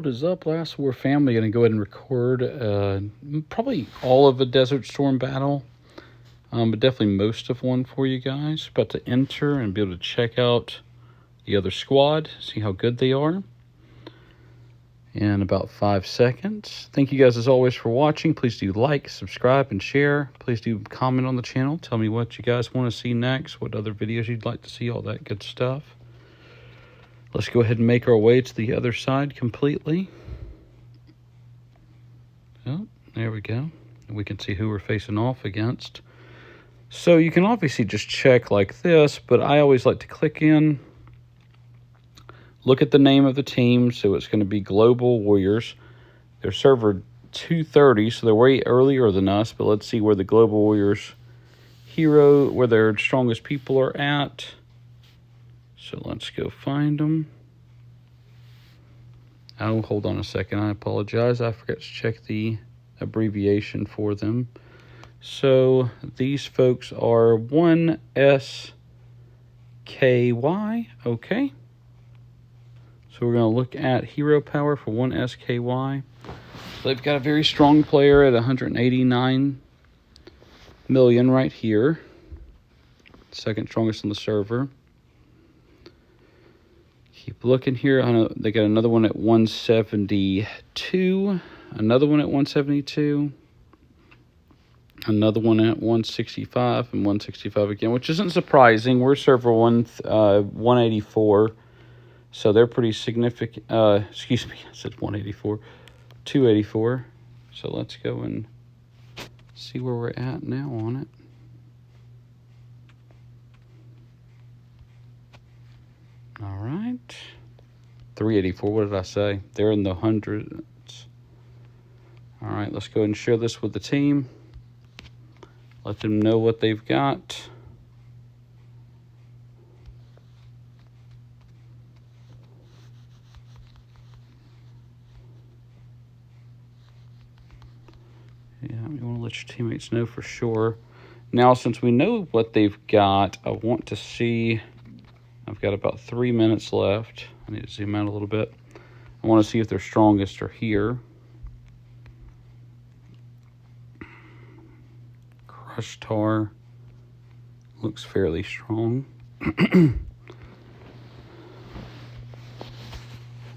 build is up. Last War Family going to go ahead and record probably all of a Desert Storm battle, but definitely most of one for you guys. About to enter and be able to check out the other squad, see how good they are in about 5 seconds. Thank you guys as always for watching. Please do like, subscribe, and share. Please do comment on the channel. Tell me what you guys want to see next, what other videos you'd like to see, all that good stuff. Let's go ahead and make our way to the other side completely. Oh, there we go. We can see who we're facing off against. So you can obviously just check like this, but I always like to click in, look at the name of the team. So it's going to be Global Warriors. Their server 230, so they're way earlier than us, but let's see where the Global Warriors hero, where their strongest people are at. So let's go find them. Oh, hold on a second. I apologize. I forgot to check the abbreviation for them. So these folks are 1SKY. Okay. So we're going to look at hero power for 1SKY. They've got a very strong player at 189 million right here. Second strongest on the server. Keep looking here. I know they got another one at 172. Another one at 172. Another one at 165 and 165 again, which isn't surprising. We're server 184. So they're pretty significant. Excuse me, I said 184. 284. So let's go and see where we're at now on it. All right. 384, what did I say? They're in the hundreds. All right, let's go ahead and share this with the team. Let them know what they've got. Yeah, you want to let your teammates know for sure. Now, since we know what they've got, I want to see. I've got about 3 minutes left. I need to zoom out a little bit. I want to see if their strongest are here. Crush Tar looks fairly strong.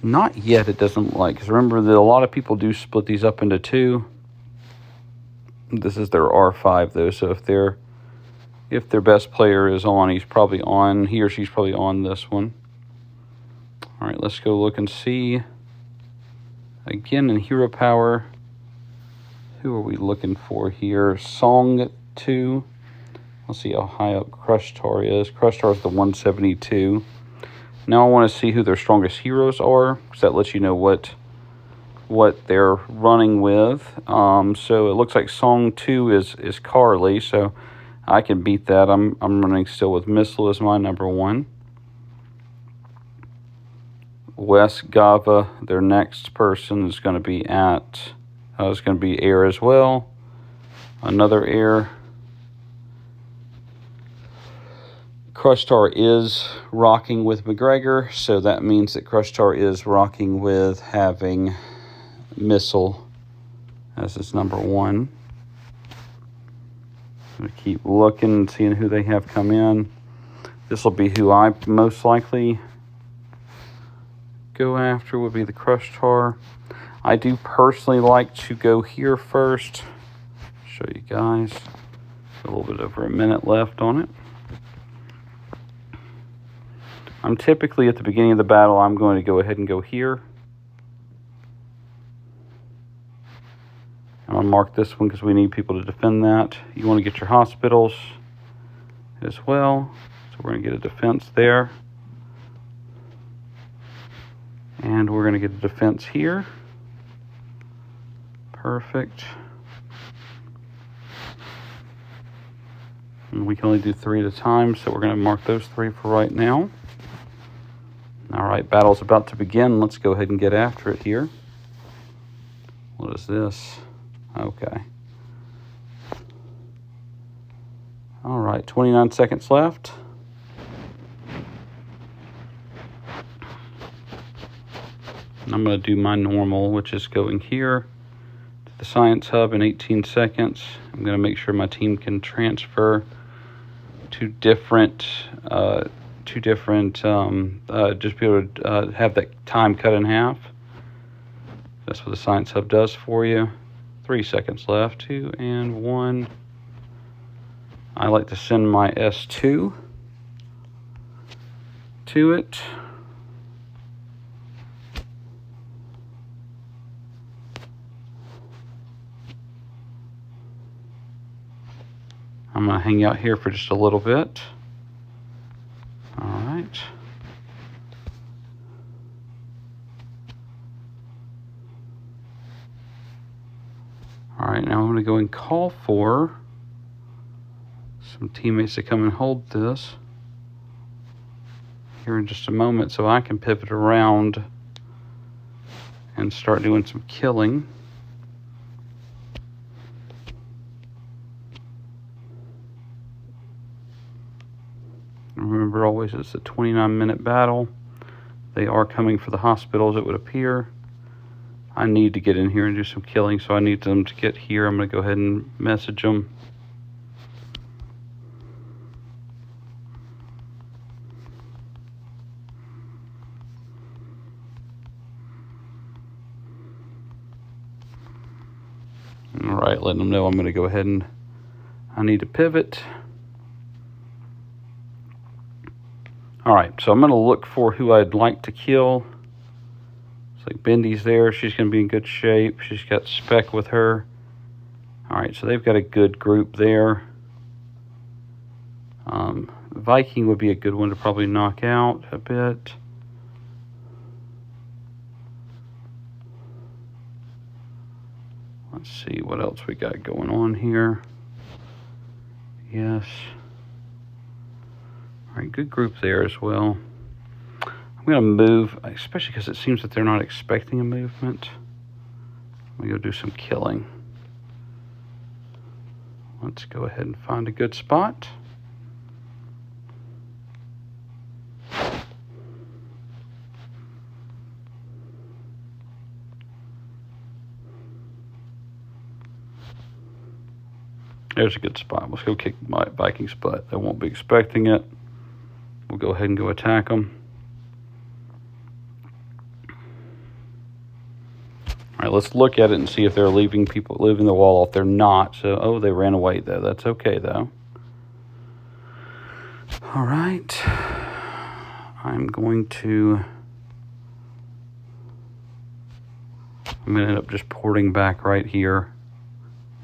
Not yet, it doesn't look like. Because remember that a lot of people do split these up into two. This is their R5 though, so if their best player is on, he or she's probably on this one. All right, let's go look and see. Again, in hero power, who are we looking for here? Song 2. Let's see how high up Crush Tar is. Crush Tar is the 172. Now I want to see who their strongest heroes are, because that lets you know what they're running with. So it looks like Song 2 is Carly, so I can beat that. I'm running still with Missile as my number 1. Wes Gava, their next person is going to be at, it's going to be Air as well. Another Air. Crush Tar is rocking with McGregor, so that means that Crush Tar is rocking with having Missile as his number 1. I'm going to keep looking and seeing who they have come in. This will be who I most likely go after, would be the Crush Tar. I do personally like to go here first. Show you guys. A little bit over a minute left on it. I'm typically at the beginning of the battle, I'm going to go ahead and go here. I'm going to mark this one because we need people to defend that. You want to get your hospitals as well. So we're going to get a defense there. And we're going to get a defense here. Perfect. And we can only do 3 at a time, so we're going to mark those 3 for right now. All right, battle's about to begin. Let's go ahead and get after it here. What is this? Okay. All right, 29 seconds left. And I'm going to do my normal, which is going here to the Science Hub in 18 seconds. I'm going to make sure my team can transfer to different, just be able to have that time cut in half. That's what the Science Hub does for you. 3 seconds left, 2 and 1. I like to send my S2 to it. I'm going to hang out here for just a little bit. All right. All right, now I'm going to go and call for some teammates to come and hold this here in just a moment so I can pivot around and start doing some killing. Remember, always it's a 29-minute battle. They are coming for the hospitals, it would appear. I need to get in here and do some killing, so I need them to get here. I'm going to go ahead and message them. All right, letting them know I'm going to go ahead and I need to pivot. All right, so I'm going to look for who I'd like to kill. It's like Bendy's there. She's going to be in good shape. She's got Spec with her. All right, so they've got a good group there. Viking would be a good one to probably knock out a bit. Let's see what else we got going on here. Yes. All right, good group there as well. I'm going to move, especially because it seems that they're not expecting a movement. I'm going to go do some killing. Let's go ahead and find a good spot. There's a good spot. Let's go kick my Viking's butt. They won't be expecting it. We'll go ahead and go attack them. All right, let's look at it and see if they're leaving the wall off. They're not. So, oh, they ran away though. That's okay though. All right. I'm going to end up just porting back right here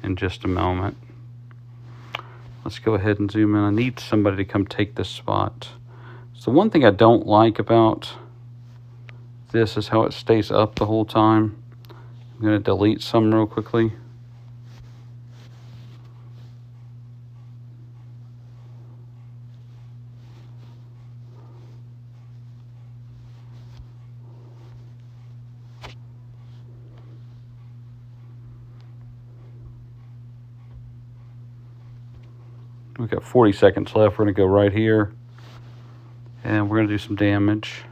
in just a moment. Let's go ahead and zoom in. I need somebody to come take this spot. So one thing I don't like about this is how it stays up the whole time. I'm going to delete some real quickly. We've got 40 seconds left. We're going to go right here. And we're going to do some damage.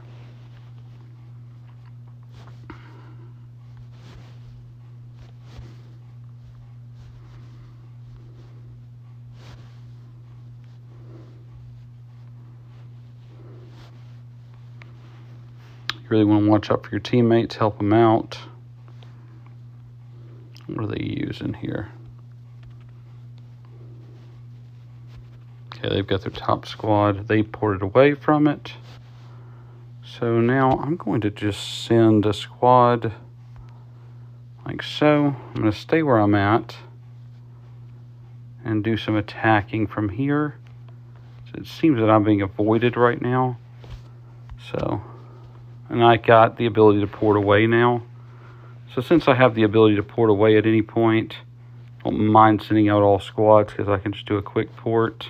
You really want to watch out for your teammates. Help them out. What are they using here? Okay, they've got their top squad. They ported away from it. So now I'm going to just send a squad like so. I'm going to stay where I'm at and do some attacking from here. So it seems that I'm being avoided right now. So, and I got the ability to port away now. So since I have the ability to port away at any point, I don't mind sending out all squads because I can just do a quick port.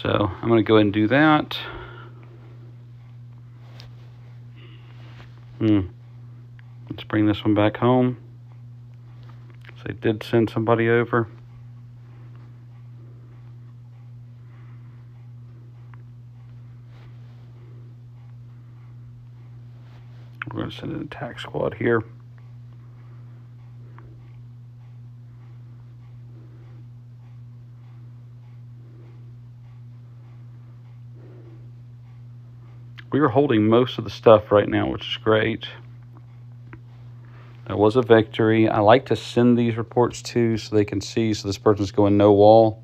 So I'm going to go ahead and do that. Let's bring this one back home. So I did send somebody over. going to send an attack squad here. We are holding most of the stuff right now, which is great. That was a victory. I like to send these reports too so they can see. So this person's going no wall.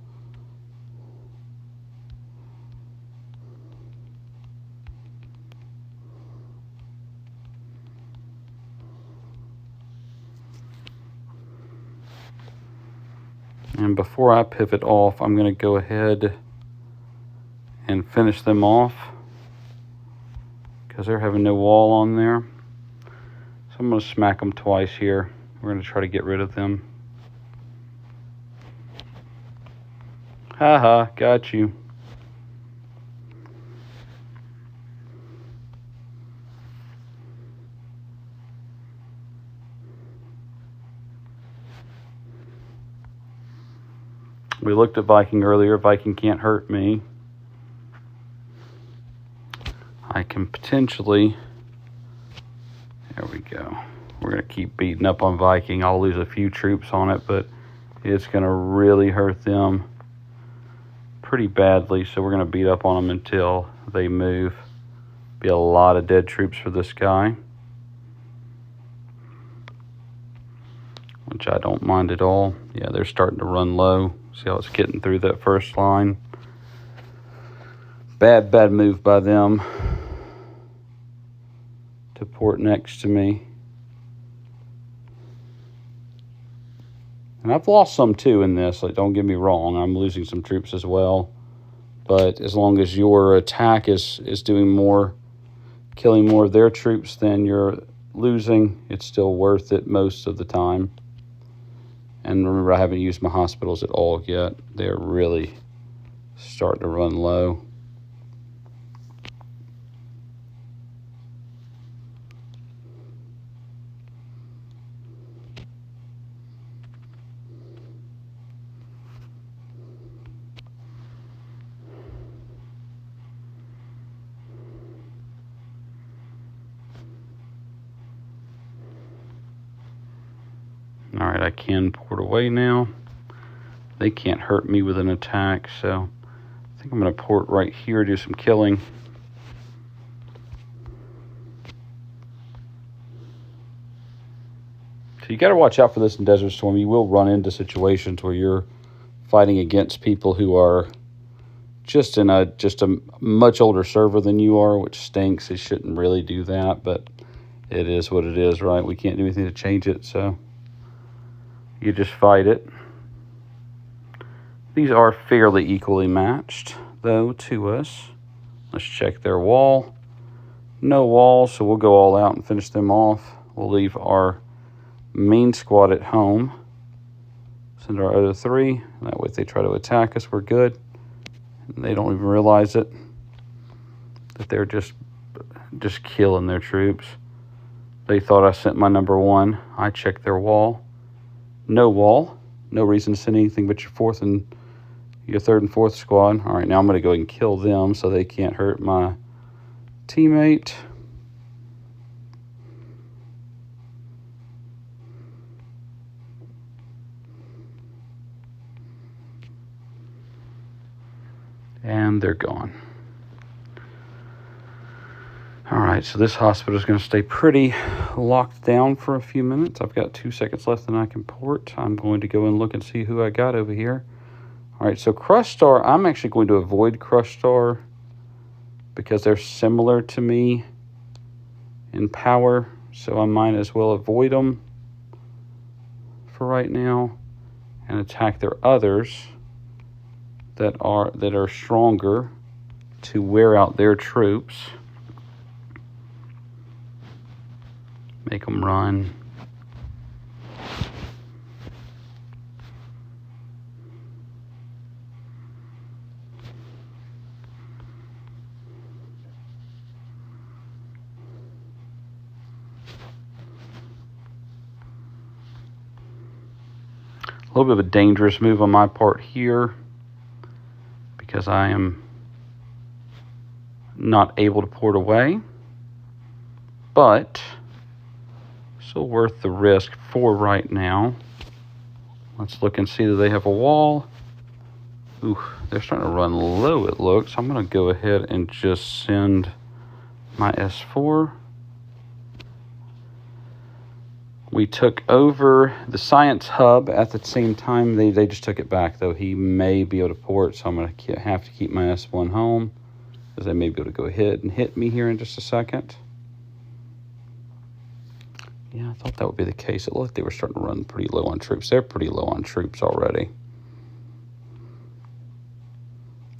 And before I pivot off, I'm going to go ahead and finish them off because they're having no wall on there. So I'm going to smack them twice here. We're going to try to get rid of them. Haha, got you. We looked at Viking earlier. Viking can't hurt me. I can potentially... There we go. We're going to keep beating up on Viking. I'll lose a few troops on it, but it's going to really hurt them pretty badly. So we're going to beat up on them until they move. Be a lot of dead troops for this guy, which I don't mind at all. Yeah, they're starting to run low. See how it's getting through that first line. Bad move by them to port next to me. And I've lost some too in this. Like, don't get me wrong, I'm losing some troops as well. But as long as your attack is doing more, killing more of their troops than you're losing, it's still worth it most of the time. And remember, I haven't used my hospitals at all yet. They're really starting to run low. All right, I can port away now. They can't hurt me with an attack, so I think I'm going to port right here, do some killing. So you got to watch out for this in Desert Storm. You will run into situations where you're fighting against people who are just in a much older server than you are, which stinks. They shouldn't really do that, but it is what it is, right? We can't do anything to change it, so you just fight it. These are fairly equally matched, though, to us. Let's check their wall. No wall, so we'll go all out and finish them off. We'll leave our main squad at home. Send our other three. That way if they try to attack us, we're good. And they don't even realize it, that they're just killing their troops. They thought I sent my number one. I checked their wall. No wall. No reason to send anything but your third and fourth squad. All right, now I'm going to go ahead and kill them so they can't hurt my teammate. And they're gone. All right, so this hospital is going to stay pretty locked down for a few minutes. I've got 2 seconds left and I can port. I'm going to go and look and see who I got over here. All right, so Crush Star, I'm actually going to avoid Crush Star because they're similar to me in power, so I might as well avoid them for right now and attack their others that are stronger to wear out their troops. Make them run. A little bit of a dangerous move on my part here because I am not able to port away, but Still worth the risk for right now. Let's look and see that they have a wall. Ooh, they're starting to run low, it looks. I'm going to go ahead and just send my S4. We took over the science hub at the same time. They just took it back, though. He may be able to port, so I'm going to have to keep my S1 home, because they may be able to go ahead and hit me here in just a second. Yeah, I thought that would be the case. It looked like they were starting to run pretty low on troops. They're pretty low on troops already.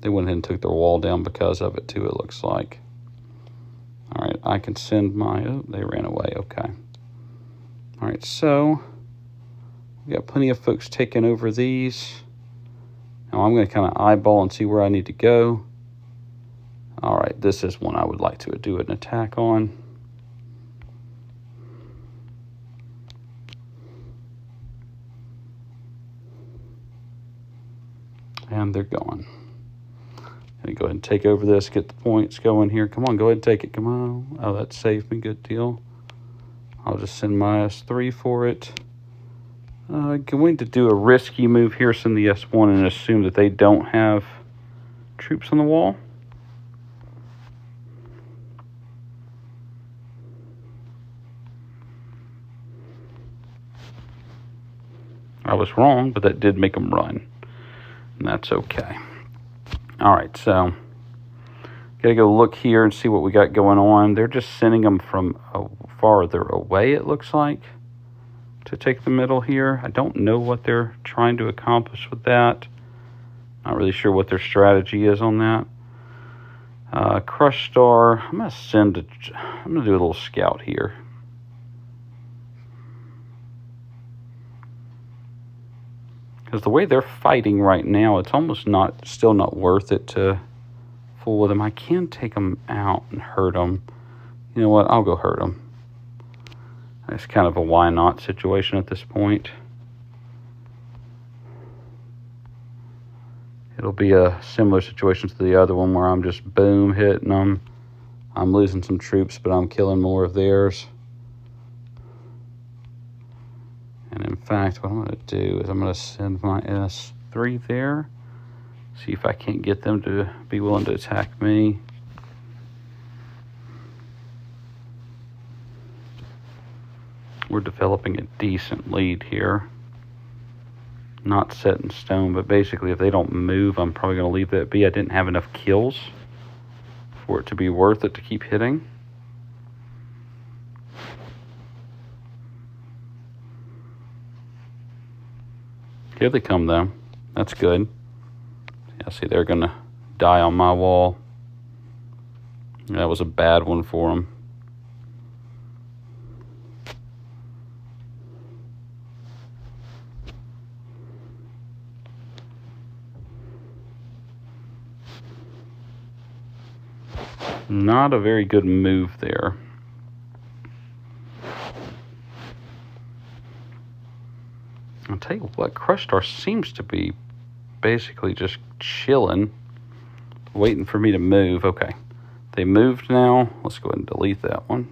They went ahead and took their wall down because of it, too, it looks like. All right, I can send my... Oh, they ran away. Okay. All right, so we got plenty of folks taking over these. Now I'm going to kind of eyeball and see where I need to go. All right, this is one I would like to do an attack on. And they're going. Gonna go ahead and take over this, get the points going here. Come on, go ahead and take it. Come on. Oh, that saved me. Good deal. I'll just send my S3 for it. Going to do a risky move here, send the S1 and assume that they don't have troops on the wall. I was wrong, but that did make them run. And that's okay. All right, so gotta go look here and see what we got going on. They're just sending them from farther away, it looks like, to take the middle here. I don't know what they're trying to accomplish with that. Not really sure what their strategy is on that. Crush Star, I'm gonna do a little scout here. Because the way they're fighting right now, it's almost still not worth it to fool with them. I can take them out and hurt them. You know what? I'll go hurt them. It's kind of a why not situation at this point. It'll be a similar situation to the other one where I'm just boom hitting them. I'm losing some troops, but I'm killing more of theirs. And in fact, what I'm going to do is I'm going to send my S3 there. See if I can't get them to be willing to attack me. We're developing a decent lead here. Not set in stone, but basically if they don't move, I'm probably going to leave that be. I didn't have enough kills for it to be worth it to keep hitting. Here they come, though. That's good. Yeah, see, they're going to die on my wall. That was a bad one for them. Not a very good move there. I'll tell you what, Crush Star seems to be basically just chilling, waiting for me to move. Okay, they moved now. Let's go ahead and delete that one.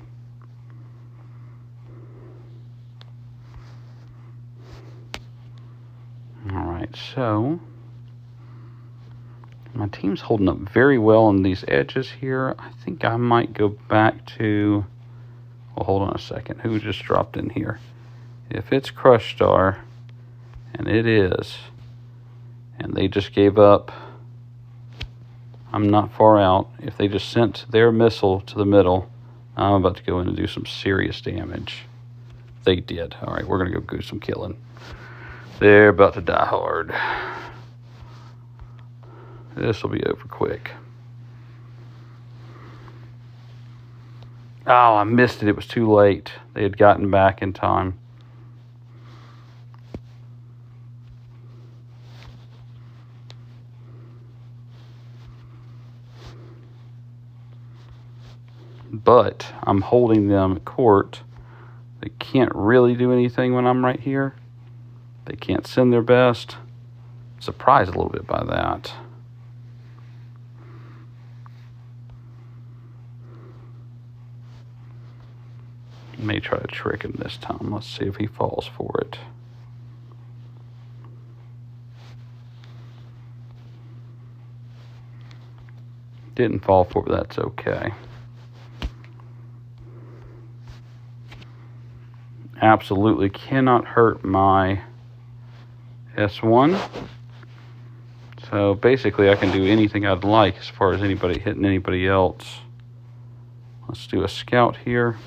All right, so my team's holding up very well on these edges here. I think I might go back to, well, hold on a second. Who just dropped in here? If it's Crush Star, and it is, and they just gave up, I'm not far out. If they just sent their missile to the middle, I'm about to go in and do some serious damage. They did. All right, we're going to go do some killing. They're about to die hard. This will be over quick. Oh, I missed it. It was too late. They had gotten back in time. But I'm holding them at court. They can't really do anything when I'm right here. They can't send their best. Surprised a little bit by that. May try to trick him this time. Let's see if he falls for it. Didn't fall for it, but that's okay. Absolutely cannot hurt my S1. So basically I can do anything I'd like as far as anybody hitting anybody else. Let's do a scout here.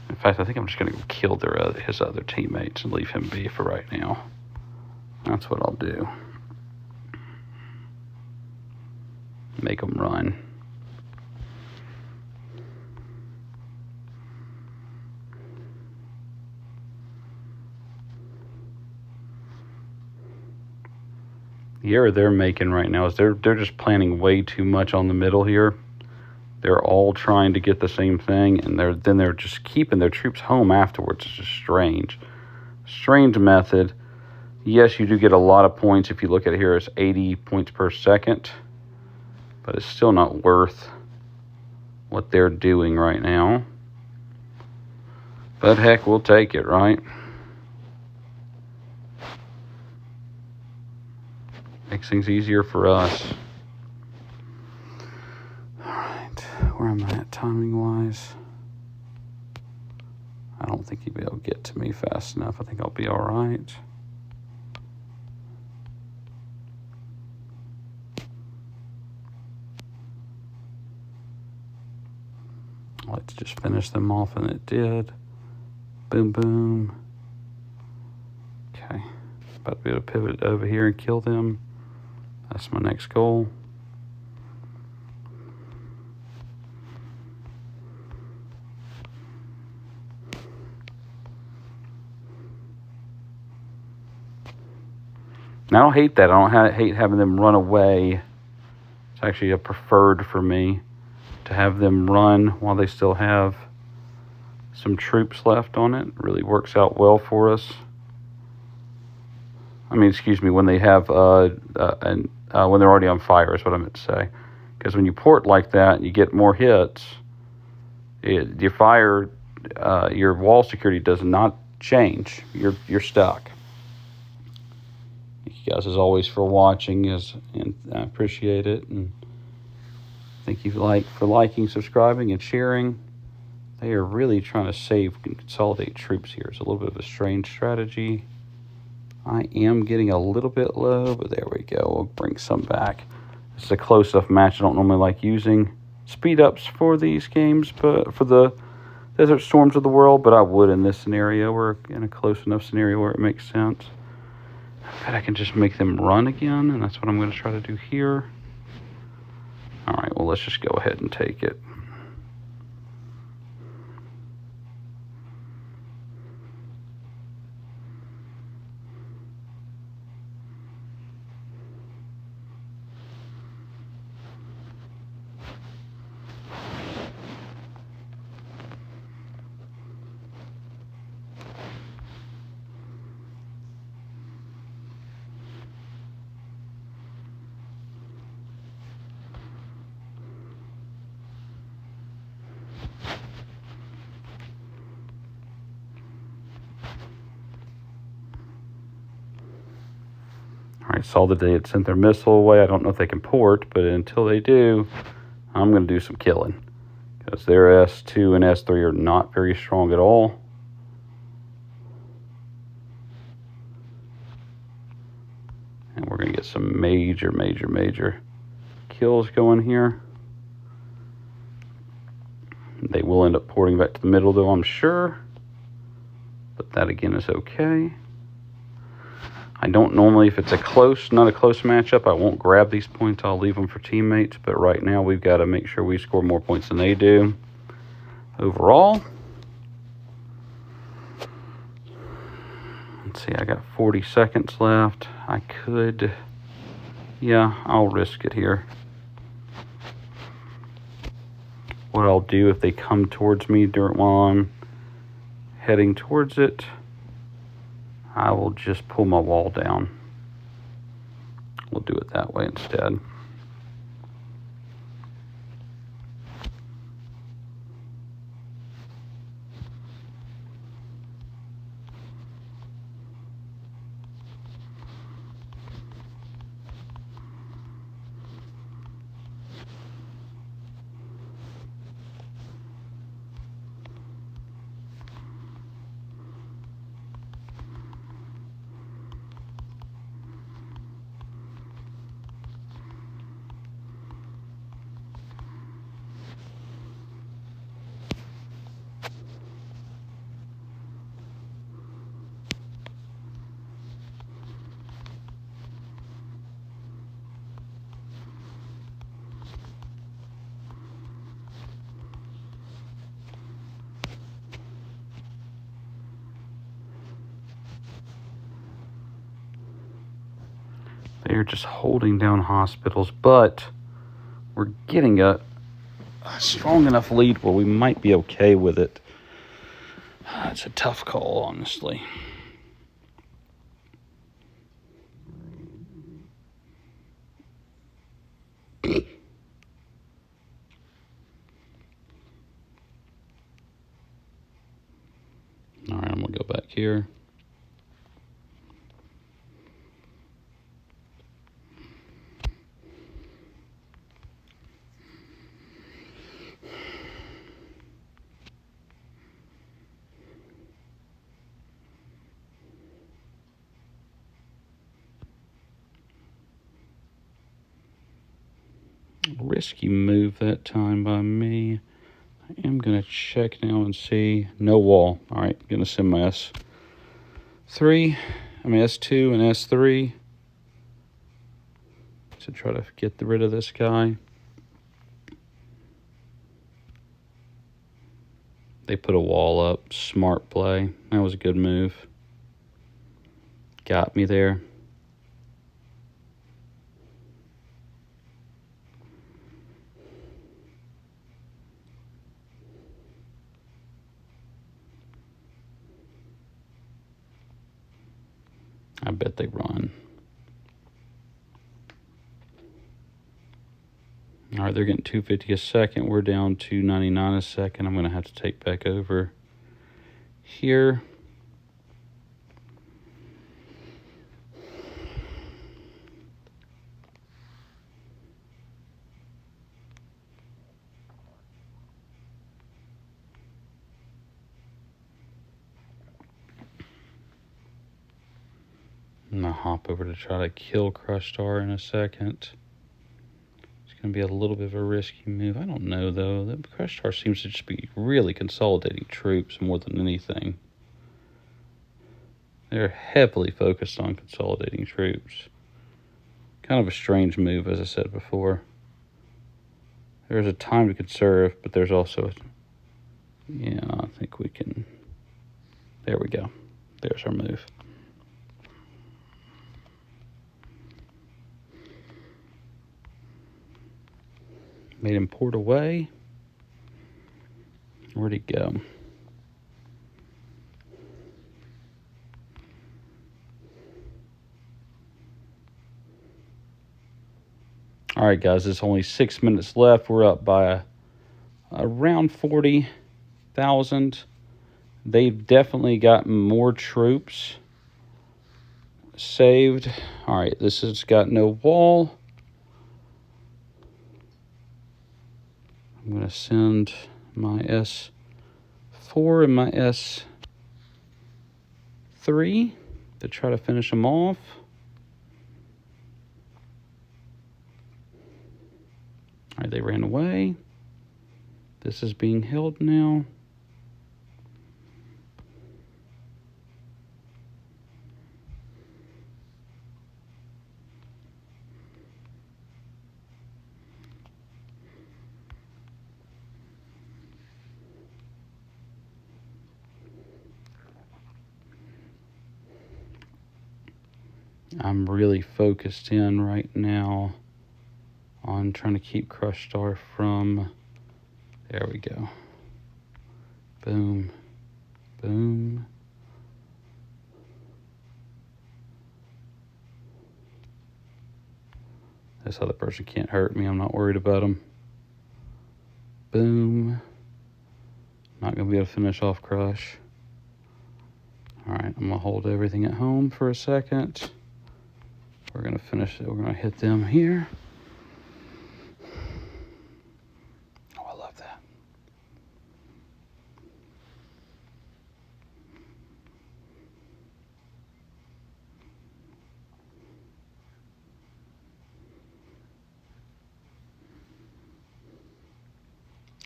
In fact, I think I'm just going to go kill his other teammates and leave him be for right now. That's what I'll do. Make them run. The error they're making right now is they're just planning way too much on the middle here. They're all trying to get the same thing, and they're just keeping their troops home afterwards. It's just strange. Strange method. Yes, you do get a lot of points. If you look at it here, it's 80 points per second. But it's still not worth what they're doing right now. But heck, we'll take it, right? Makes things easier for us. Alright, where am I at timing-wise? I don't think you'll be able to get to me fast enough. I think I'll be alright. Let's just finish them off, and it did. Boom, boom. Okay. About to be able to pivot over here and kill them. That's my next goal. And I don't hate that. I don't hate having them run away. It's actually a preferred for me to have them run while they still have some troops left on it. It really works out well for us. I mean, excuse me, when they have when they're already on fire is what I meant to say. Because when you port like that, you get more hits. Your fire, your wall security does not change. You're stuck. Thank you guys as always for watching, and I appreciate it. And thank you for liking, subscribing, and sharing. They are really trying to save and consolidate troops here. It's a little bit of a strange strategy. I am getting a little bit low, but there we go. We'll bring some back. This is a close enough match. I don't normally like using speed ups for these games, but for the Desert Storms of the world, but I would in this scenario. We're in a close enough scenario where it makes sense. But I can just make them run again, and that's what I'm going to try to do here. All right, well, let's just go ahead and take it. I saw that they had sent their missile away. I don't know if they can port, but until they do, I'm going to do some killing. Because their S2 and S3 are not very strong at all. And we're going to get some major kills going here. They will end up porting back to the middle, though, I'm sure. But that, again, is okay. I don't normally, if it's not a close matchup, I won't grab these points. I'll leave them for teammates. But right now, we've got to make sure we score more points than they do. Overall, let's see, I got 40 seconds left. I could, yeah, I'll risk it here. What I'll do if they come towards me while I'm heading towards it, I will just pull my wall down. We'll do it that way instead. They're just holding down hospitals, but we're getting a strong enough lead where we might be okay with it. It's a tough call, honestly. All right, I'm going to go back here. Risky move that time by me. I am going to check now and see. No wall. All right, going to send my S2 and S3 to try to get rid of this guy. They put a wall up. Smart play. That was a good move. Got me there. I bet they run. All right, they're getting 250 a second. We're down to 99 a second. I'm going to have to take back over here. I'm going to hop over to try to kill Crush Star in a second. It's going to be a little bit of a risky move. I don't know, though. The Crush Star seems to just be really consolidating troops more than anything. They're heavily focused on consolidating troops. Kind of a strange move, as I said before. There's a time to conserve, but there's also yeah, I think we can. There we go. There's our move. Made him port away. Where'd he go? All right, guys, there's only 6 minutes left. We're up by around 40,000. They've definitely gotten more troops saved. All right, this has got no wall. I'm going to send my S4 and my S3 to try to finish them off. All right, they ran away. This is being held now. I'm really focused in right now on trying to keep Crush Star from, there we go. Boom, boom. This other person can't hurt me. I'm not worried about him. Boom. Not going to be able to finish off Crush. All right, I'm going to hold everything at home for a second. We're going to finish it. We're going to hit them here. Oh, I love that.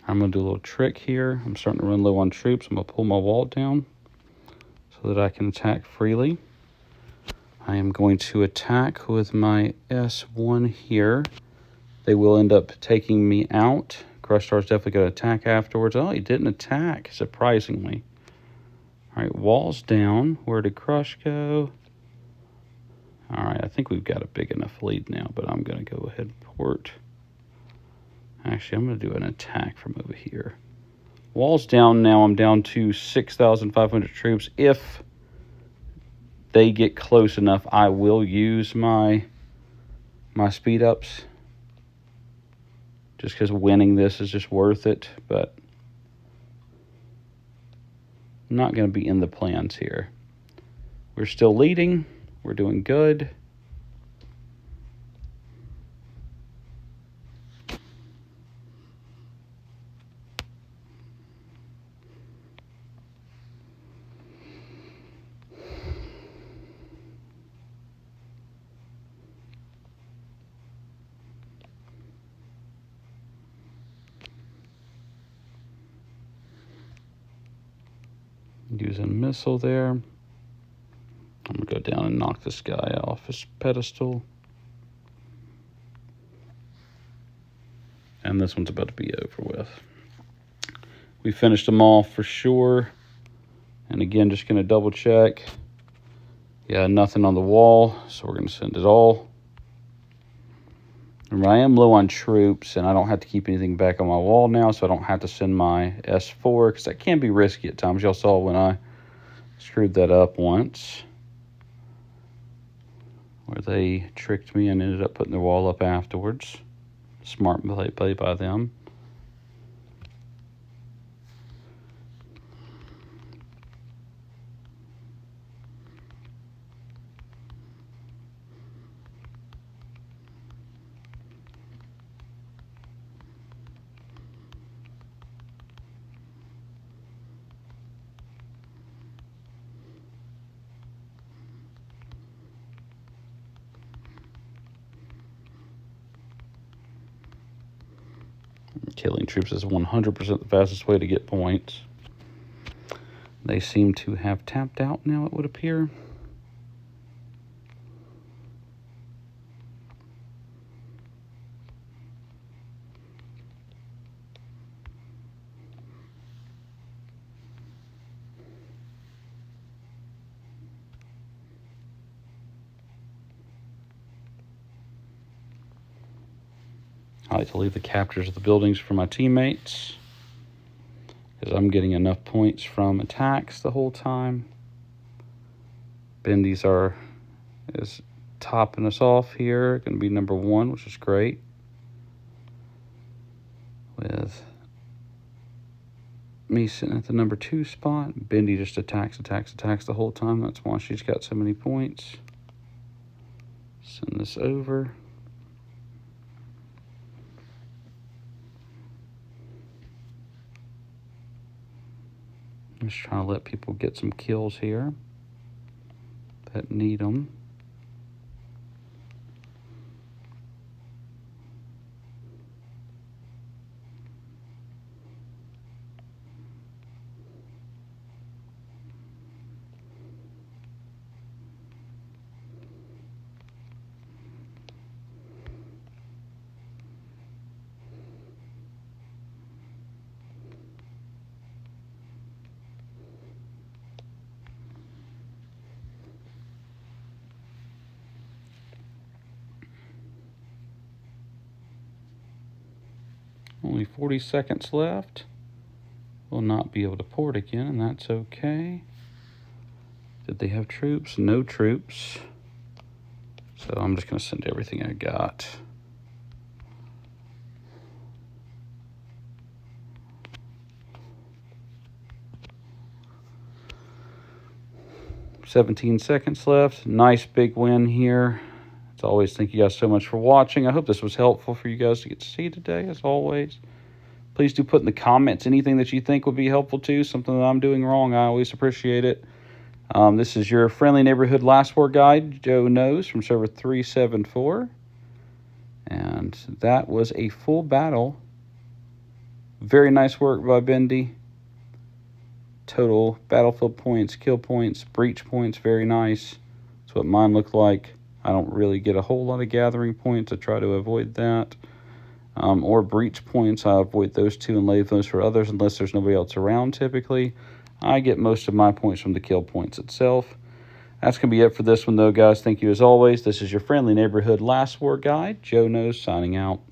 I'm going to do a little trick here. I'm starting to run low on troops. I'm going to pull my wall down so that I can attack freely. I am going to attack with my S1 here. They will end up taking me out. Crush Star's definitely going to attack afterwards. Oh, he didn't attack, surprisingly. All right, walls down. Where did Crush go? All right, I think we've got a big enough lead now, but I'm going to go ahead and port. Actually, I'm going to do an attack from over here. Wall's down now. I'm down to 6,500 troops. If they get close enough, I will use my speed ups. Just because winning this is just worth it, but I'm not going to be in the plans here. We're still leading. We're doing good. Use a missile there. I'm going to go down and knock this guy off his pedestal. And this one's about to be over with. We finished them all for sure. And again, just going to double check. Yeah, nothing on the wall, so we're going to send it all. Remember, I am low on troops, and I don't have to keep anything back on my wall now, so I don't have to send my S4, because that can be risky at times. Y'all saw when I screwed that up once, where they tricked me and ended up putting their wall up afterwards. Smart play by them. Killing troops is 100% the fastest way to get points. They seem to have tapped out now, it would appear. I like to leave the captures of the buildings for my teammates, because I'm getting enough points from attacks the whole time. Bendy's is topping us off here. Going to be number 1, which is great. With me sitting at the number 2 spot. Bendy just attacks the whole time. That's why she's got so many points. Send this over. Just trying to let people get some kills here that need them. Only 40 seconds left. Will not be able to port again, and that's okay. Did they have troops? No troops. So I'm just going to send everything I got. "17 seconds left. Nice big win here. As always, thank you guys so much for watching. I hope this was helpful for you guys to get to see today, as always. Please do put in the comments anything that you think would be helpful too, something that I'm doing wrong. I always appreciate it. This is your friendly neighborhood last war guide, Joe Knows, from server 374. And that was a full battle. Very nice work by Bendy. Total battlefield points, kill points, breach points, very nice. That's what mine looked like. I don't really get a whole lot of gathering points. I try to avoid that. Or breach points. I avoid those two and leave those for others unless there's nobody else around typically. I get most of my points from the kill points itself. That's going to be it for this one, though, guys. Thank you as always. This is your friendly neighborhood Last War Guide. Joe Knows signing out.